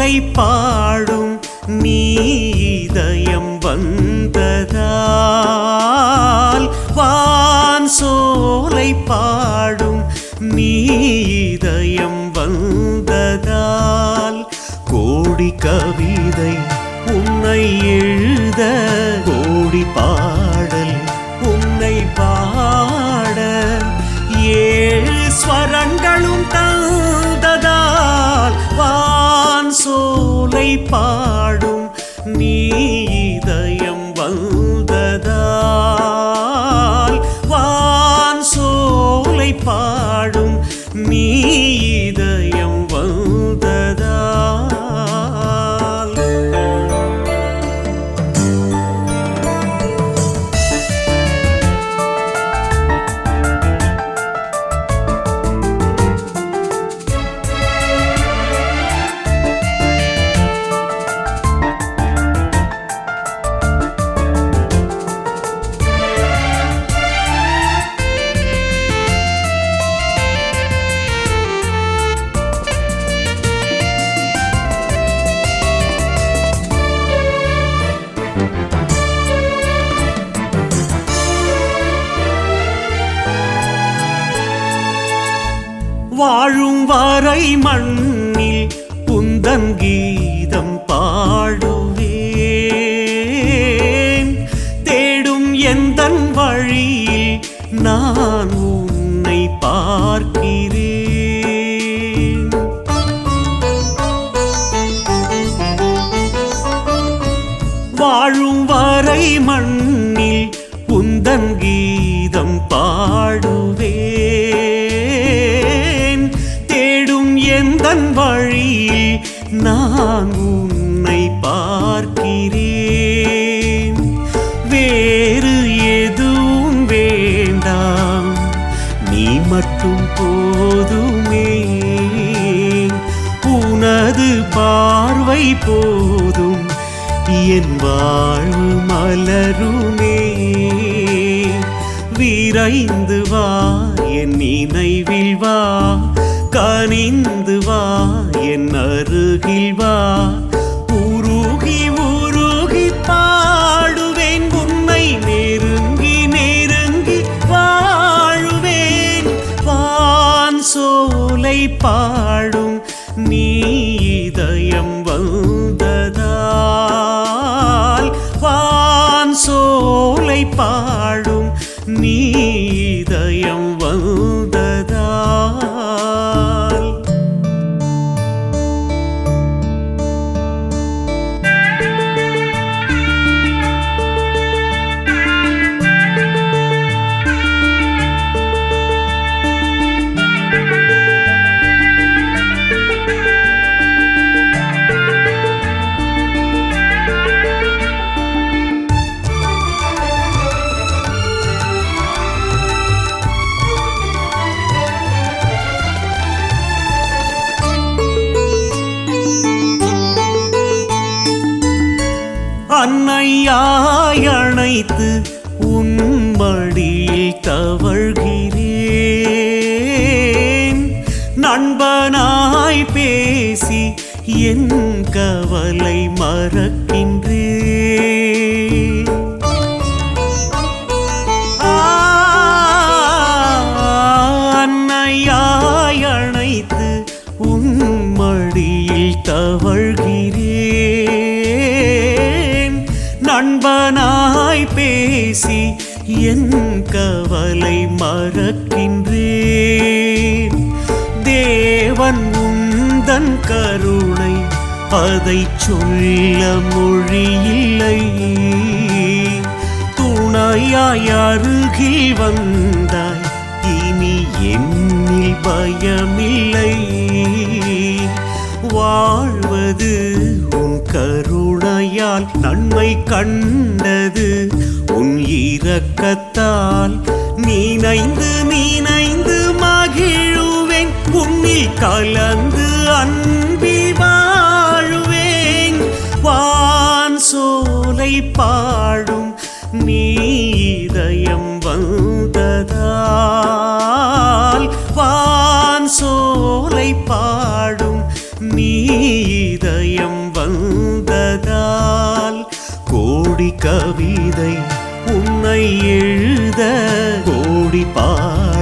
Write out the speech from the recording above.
சோலை பாடும் நீ இதயம் வந்ததால் வான் சோலை பாடும் நீ இதயம் வந்ததால் கோடி கவிதை உன்னை எழுத கோடி பாடல் உன்னை பாட ஏழு ஸ்வரங்களும் தந்ததால் வான் சோலை பாடும் நீ இதயம் வந்ததால் வான் சோலை பாடும் நீ இதயம் வந்ததால் வாழும் வரை மண்ணில் உந்தன் கீதம் பாடுவேன் தேடும் எந்தன் வழியில் நான் உன்னை பார்க்கிறேன் வாழும் வரை மண்ணில் உந்தன் கீதம் பாடுவேன் தேடும் எந்தன் வழியில் நான் உன்னை பார்க்கிறேன் வேறு எதுவும் வேண்டாம் நீ மட்டும் போதுமே உனது பார்வை போதும் என் வாழ்வு மலருமே விரைந்து வா என் நினைவில் வா கனிந்து வா என் அருகில் வா உருகி உருகி பாடுவேன் உன்னை நெருங்கி நெருங்கி வாழுவேன் வான் சோலை பாடும் நீ இதயம் வந்ததால் வான் சோலை பாடும் நீ இதயம் வந்ததால் அன்னையாய் அணைத்து உன் மடியில் தவழ்கிறேன் நண்பனாய் பேசி என் கவலை மறக்கின்றேன் அன்னையாய் அணைத்து உன் மடியில் தவழ்கிறேன் நண்பனாய் பேசி என் கவலை மறக்கின்றேன் தேவன் உந்தன் கருணை அதை சொல்ல மொழியில்லை துணையாய் அருகில் வந்தாய் இனி என்னில் பயமில்லை வாழ்வது உன் கருணையால் நன்மை கண்டது உன் இரக்கத்தால் நீனைந்து நீனைந்து மகிழுவேன் உன்னில் கலந்து அன்பில் வாழுவேன் வான் சோலை பாடும் நீ இதயம் வந்ததால் வான் சோலை பாடும் நீ இதயம் கோடி கவிதை உன்னை எழுத கோடி பாடல்